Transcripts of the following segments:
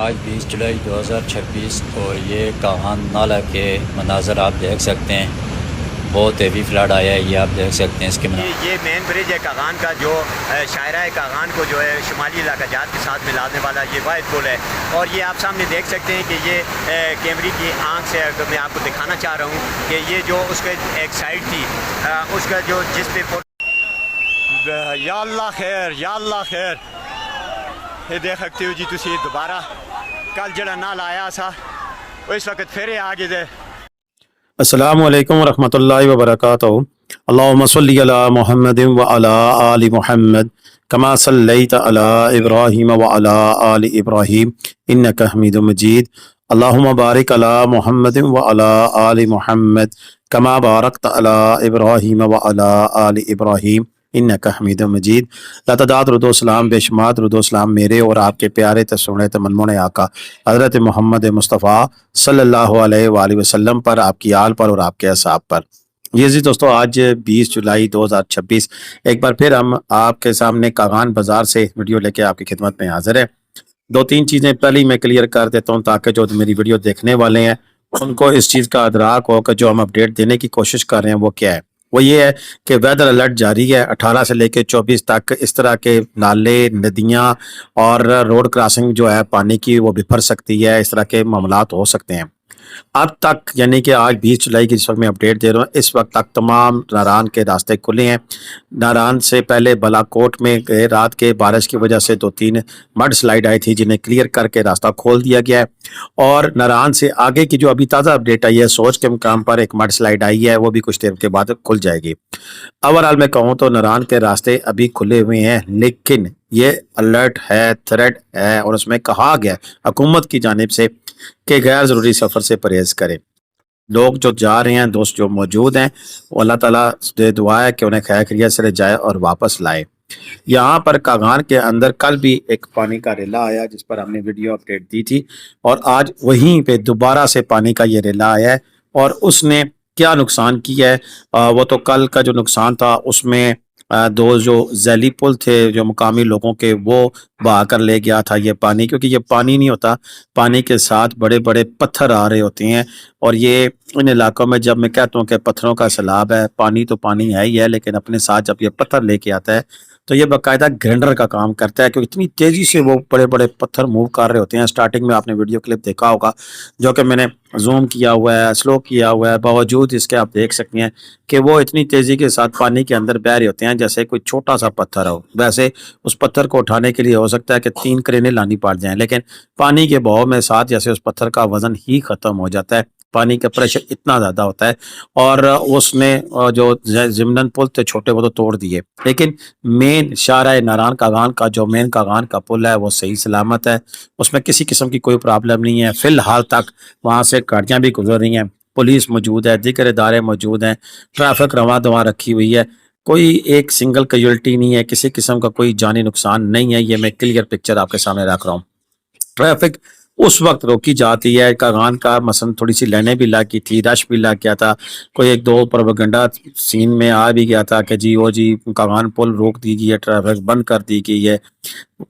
آج 20 جولائی 2026 اور یہ کاغان نالہ کے مناظر آپ دیکھ سکتے ہیں۔ بہت ہیوی فلڈ آیا ہے، یہ آپ دیکھ سکتے ہیں اس کے مناظر۔ یہ مین برج ہے کاغان کا، جو شاہراہ کاغان کو جو ہے شمالی علاقہ جات کے ساتھ ملانے والا یہ واحد پل ہے۔ اور یہ آپ سامنے دیکھ سکتے ہیں کہ یہ کیمرے کی آنکھ سے اگر میں آپ کو دکھانا چاہ رہا ہوں کہ یہ جو اس کے ایک سائڈ تھی، اس کا جو جس پہ یا اللہ خیر یا اللہ خیر، یہ دیکھ سکتے ہو جی تسی دوبارہ کل جڑا نال آیا سا اس وقت پھر آگے دے۔ السلام علیکم ورحمۃ اللہ وبرکاتہ۔ اللہم صلی علی محمد وعلی آل محمد کما صلیت علی ابراہیم وعلی آل ابراہیم انک حمید مجید۔ اللہم بارک علی محمد وعلی آل محمد کما بارکت علی ابراہیم وعلی آل ابراہیم انک حمید مجید۔ لاتعداد درود و سلام، بے شمار درود و سلام میرے اور آپ کے پیارے سونے منمونے آقا حضرت محمد مصطفیٰ صلی اللہ علیہ وآلہ وسلم پر، آپ کی آل پر اور آپ کے اصحاب پر۔ یہ جی دوستو، آج 20 جولائی 2026 ایک بار پھر ہم آپ کے سامنے کاغان بازار سے ویڈیو لے کے آپ کی خدمت میں حاضر ہے۔ دو تین چیزیں پہلے ہی میں کلیئر کر دیتا ہوں تاکہ جو میری ویڈیو دیکھنے والے ہیں ان کو اس چیز کا ادراک ہو کہ جو ہم اپڈیٹ دینے کی کوشش کر رہے ہیں وہ کیا ہے۔ وہ یہ ہے کہ ویدر الرٹ جاری ہے 18 سے لے کے 24 تک۔ اس طرح کے نالے، ندیاں اور روڈ کراسنگ جو ہے پانی کی وہ بفر سکتی ہے، اس طرح کے معاملات ہو سکتے ہیں۔ اب تک یعنی کہ آج 20 جولائی کی جس وقت میں اپڈیٹ دے رہا ہوں، اس وقت تک تمام ناران کے راستے کھلے ہیں۔ ناران سے پہلے بالاکوٹ میں رات کے بارش کی وجہ سے 2-3 مڈ سلائیڈ آئی تھی جنہیں کلیئر کر کے راستہ کھول دیا گیا ہے، اور ناران سے آگے کی جو ابھی تازہ اپڈیٹ آئی ہے، سوچ کے مقام پر ایک مڈ سلائیڈ آئی ہے، وہ بھی کچھ دیر کے بعد کھل جائے گی۔ اوورال میں کہوں تو ناران کے راستے ابھی کھلے ہوئے ہیں، لیکن یہ الرٹ ہے، تھریٹ ہے، اور اس میں کہا گیا حکومت کی جانب سے کہ غیر ضروری سفر سے پرہیز کریں۔ لوگ جو جا رہے ہیں، دوست جو موجود ہیں، وہ اللہ تعالیٰ سے دعا ہے کہ انہیں خیر خیریت سے جائے اور واپس لائے۔ یہاں پر کاغان کے اندر کل بھی ایک پانی کا ریلا آیا جس پر ہم نے ویڈیو اپڈیٹ دی تھی، اور آج وہیں پہ دوبارہ سے پانی کا یہ ریلا آیا ہے، اور اس نے کیا نقصان کیا ہے۔ وہ تو کل کا جو نقصان تھا اس میں دو جو ذیلی پل تھے جو مقامی لوگوں کے، وہ بہا کر لے گیا تھا یہ پانی، کیونکہ یہ پانی نہیں ہوتا، پانی کے ساتھ بڑے بڑے پتھر آ رہے ہوتے ہیں۔ اور یہ ان علاقوں میں جب میں کہتا ہوں کہ پتھروں کا سیلاب ہے، پانی تو پانی ہے ہی ہے، لیکن اپنے ساتھ جب یہ پتھر لے کے آتا ہے تو یہ باقاعدہ گرینڈر کا کام کرتا ہے، کیونکہ اتنی تیزی سے وہ بڑے بڑے پتھر موو کر رہے ہوتے ہیں۔ سٹارٹنگ میں آپ نے ویڈیو کلپ دیکھا ہوگا جو کہ میں نے زوم کیا ہوا ہے، سلو کیا ہوا ہے، باوجود اس کے آپ دیکھ سکتے ہیں کہ وہ اتنی تیزی کے ساتھ پانی کے اندر بہ رہے ہوتے ہیں جیسے کوئی چھوٹا سا پتھر ہو۔ ویسے اس پتھر کو اٹھانے کے لیے ہو سکتا ہے کہ 3 کرینیں لانی پڑ جائیں، لیکن پانی کے بہاؤ میں ساتھ جیسے اس پتھر کا وزن ہی ختم ہو جاتا ہے، پانی کا پریشر اتنا زیادہ ہوتا ہے۔ اور اس نے جو ضمناً پل تھے چھوٹے وہ تو توڑ دیے، لیکن مین شاہراہ ناران کاغان کا جو مین کاغان کا پل ہے وہ صحیح سلامت ہے، اس میں کسی قسم کی کوئی پرابلم نہیں ہے۔ فی الحال تک وہاں سے گاڑیاں بھی گزر رہی ہیں، پولیس موجود ہے، دیگر ادارے موجود ہیں، ٹریفک رواں دواں رکھی ہوئی ہے، کوئی ایک سنگل کیجولٹی نہیں ہے، کسی قسم کا کوئی جانی نقصان نہیں ہے۔ یہ میں کلیئر پکچر آپ کے سامنے رکھ رہا ہوں۔ ٹریفک اس وقت روکی جاتی ہے، کاغان کا مثلا تھوڑی سی لائنیں بھی لگ گئی تھی، رش بھی لگ گیا تھا، کوئی 1-2 پروپیگنڈا سین میں آ بھی گیا تھا کہ جی وہ جی کاغان پل روک دی گئی ہے، ٹریفک بند کر دی گئی ہے۔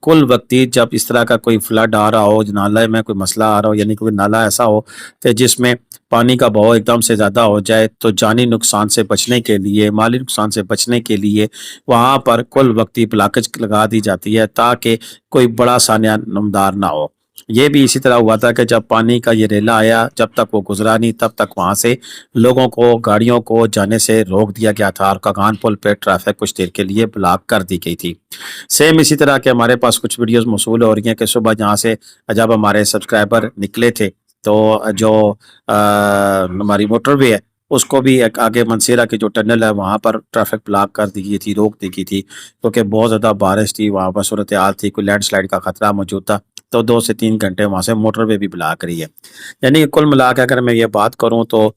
کل وقتی جب اس طرح کا کوئی فلڈ آ رہا ہو، نالے میں کوئی مسئلہ آ رہا ہو، یعنی کوئی نالا ایسا ہو کہ جس میں پانی کا بہاؤ ایک دم سے زیادہ ہو جائے، تو جانی نقصان سے بچنے کے لیے، مالی نقصان سے بچنے کے لیے وہاں پر کل وقتی بلاکج لگا دی جاتی ہے تاکہ کوئی بڑا سانحہ نمودار نہ ہو۔ یہ بھی اسی طرح ہوا تھا کہ جب پانی کا یہ ریلا آیا، جب تک وہ گزرا نہیں تب تک وہاں سے لوگوں کو، گاڑیوں کو جانے سے روک دیا گیا تھا، اور کاغان پل پہ ٹریفک کچھ دیر کے لیے بلاک کر دی گئی تھی۔ سیم اسی طرح کے ہمارے پاس کچھ ویڈیوز موصول ہو رہی ہیں کہ صبح جہاں سے جب ہمارے سبسکرائبر نکلے تھے تو جو ہماری موٹر وے ہے اس کو بھی ایک آگے منصیرہ کی جو ٹنل ہے وہاں پر ٹریفک بلاک کر دی گئی تھی، روک دی گئی تھی، کیونکہ بہت زیادہ بارش تھی، وہاں پر صورتحال تھی، کوئی لینڈ سلائیڈ کا خطرہ موجود تھا، تو 2 سے 3 گھنٹے وہاں سے موٹر وے بھی بلاک رہی ہے۔ یعنی کل ملا کے اگر میں یہ بات کروں تو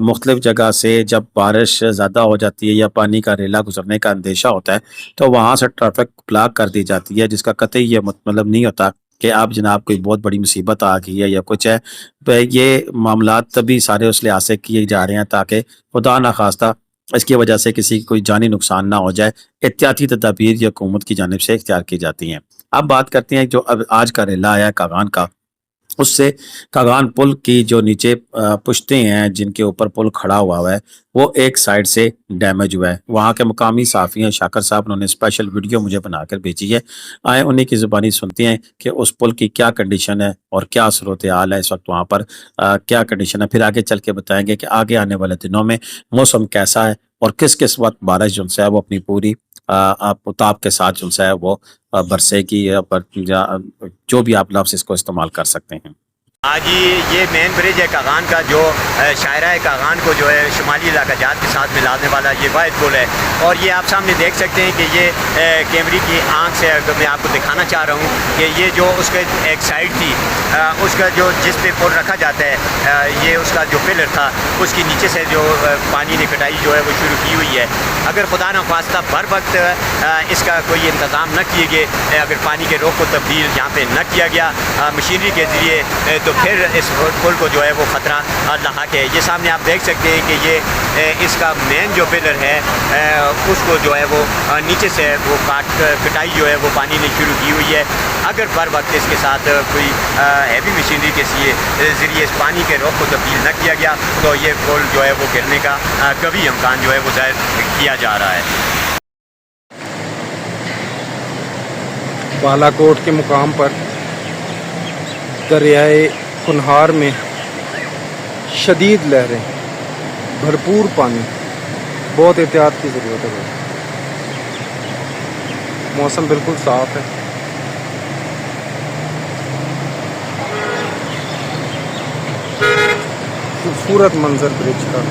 مختلف جگہ سے جب بارش زیادہ ہو جاتی ہے یا پانی کا ریلا گزرنے کا اندیشہ ہوتا ہے تو وہاں سے ٹریفک بلاک کر دی جاتی ہے، جس کا قطعی یہ مطلب نہیں ہوتا کہ آپ جناب کوئی بہت بڑی مصیبت آ گئی ہے یا کچھ ہے۔ تو یہ معاملات تبھی سارے اس لحاظ سے کیے جا رہے ہیں تاکہ خدا نخواستہ اس کی وجہ سے کسی کوئی جانی نقصان نہ ہو جائے، احتیاطی تدابیر یہ حکومت کی جانب سے اختیار کی جاتی ہیں۔ اب بات کرتے ہیں جو اب آج کا ریلا آیا ہے کاغان کا، اس سے کاغان پل کی جو نیچے پشتیں ہیں جن کے اوپر پل کھڑا ہوا ہے وہ ایک سائڈ سے ڈیمیج ہوا ہے. وہاں کے مقامی صحافی ہیں شاکر صاحب، انہوں نے اسپیشل ویڈیو مجھے بنا کر بھیجی ہے. آئیں انہیں کی زبانی سنتے ہیں کہ اس پل کی کیا کنڈیشن ہے اور کیا صورتحال ہے اس وقت وہاں پر، کیا کنڈیشن ہے. پھر آگے چل کے بتائیں گے کہ آگے آنے والے دنوں میں موسم کیسا ہے اور کس وقت بارش جو ہے وہ اپنی پوری اتاب کے ساتھ جو ہے وہ برسے کی، یا جو بھی آپ لفظ اس کو استعمال کر سکتے ہیں. آج یہ مین برج ہے کاغان کا، جو شاہراہ کاغان کو جو ہے شمالی علاقہ جات کے ساتھ ملانے والا یہ واحد پل ہے. اور یہ آپ سامنے دیکھ سکتے ہیں کہ یہ کیمری کی آنکھ سے میں آپ کو دکھانا چاہ رہا ہوں کہ یہ جو اس کا ایک سائڈ تھی، اس کا جو جس پہ پل رکھا جاتا ہے، یہ اس کا جو پلر تھا اس کی نیچے سے جو پانی نے کٹائی جو ہے وہ شروع کی ہوئی ہے. اگر خدا نخواستہ بر وقت اس کا کوئی انتظام نہ کیے گئے، اگر پانی کے رخ کو تبدیل یہاں پہ نہ کیا گیا مشینری کے ذریعے، تو پھر اس پل کو جو ہے وہ خطرہ لاحق ہے. یہ سامنے آپ دیکھ سکتے ہیں کہ یہ اس کا مین جو پلر ہے اس کو جو ہے وہ نیچے سے وہ کٹائی جو ہے وہ پانی نے شروع کی ہوئی ہے. اگر بر وقت اس کے ساتھ کوئی ہیوی مشینری کے ذریعے اس پانی کے رخ کو تبدیل نہ کیا گیا تو یہ پل جو ہے وہ گرنے کا کبھی امکان جو ہے وہ ظاہر کیا جا رہا ہے. بالا کوٹ کے مقام پر دریائے کنہار میں شدید لہریں، بھرپور پانی، بہت احتیاط کی ضرورت ہے. موسم بالکل صاف ہے. خوبصورت منظر برج کا.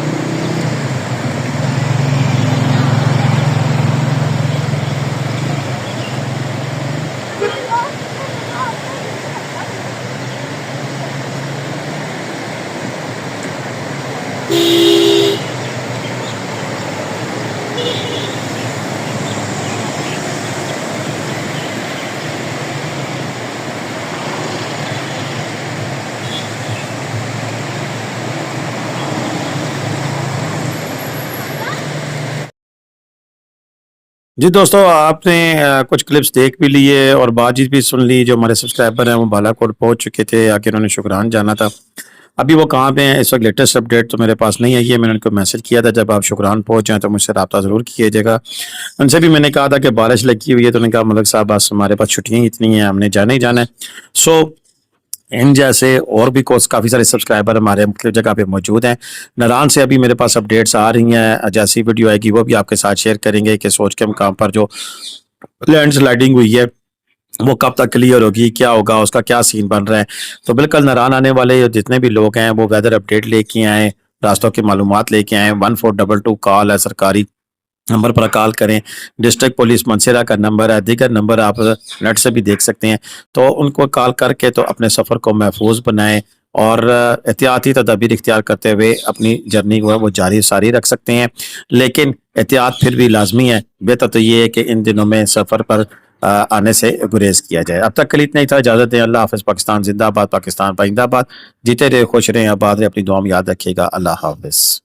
جی دوستو، آپ نے کچھ کلپس دیکھ بھی لیے اور بات چیت بھی سن لی. جو ہمارے سبسکرائبر ہیں وہ بالا کوٹ پہنچ چکے تھے، آگے انہوں نے شکران جانا تھا. ابھی وہ کہاں پہ ہیں اس وقت لیٹسٹ اپڈیٹ تو میرے پاس نہیں ہے. میں نے ان کو میسج کیا تھا جب آپ شکران پہنچ جائیں تو مجھ سے رابطہ ضرور کیجیے گا. ان سے بھی میں نے کہا تھا کہ بارش لگی ہوئی ہے، تو انہوں نے کہا ملک صاحب بس ہمارے پاس چھٹیاں اتنی ہیں، ہم نے جانا ہی جانا ہے. سو ان جیسے اور بھی کافی سارے سبسکرائبر ہمارے مختلف جگہ پہ موجود ہیں. ناران سے ابھی میرے پاس اپڈیٹس آ رہی ہیں، جیسی ویڈیو آئے گی وہ بھی آپ کے ساتھ شیئر کریں گے کہ سوچ کے مقام پر جو لینڈ سلائڈنگ ہوئی ہے وہ کب تک کلیئر ہوگی، کیا ہوگا، اس کا کیا سین بن رہا ہے. تو بالکل ناران آنے والے جتنے بھی لوگ ہیں وہ ویدر اپڈیٹ لے کے آئیں، راستوں کی معلومات لے کے آئیں. 1422 کال ہے، سرکاری نمبر پر کال کریں. ڈسٹرکٹ پولیس منسیرا کا نمبر ہے، دیگر نمبر آپ نیٹ سے بھی دیکھ سکتے ہیں. تو ان کو کال کر کے تو اپنے سفر کو محفوظ بنائیں اور احتیاطی تدابیر اختیار کرتے ہوئے اپنی جرنی کو ہے وہ جاری ساری رکھ سکتے ہیں. لیکن احتیاط پھر بھی لازمی ہے. بہتر تو یہ ہے کہ ان دنوں میں سفر پر آنے سے گریز کیا جائے. اب تک کے لیے اتنا ہی تھا. اجازت دیں. اللہ حافظ. پاکستان زندہ باد، پاکستان پائندہ باد. جیتے رہے، خوش رہیں، آباد رہیں. اپنی دعا میں یاد رکھیے گا. اللہ حافظ.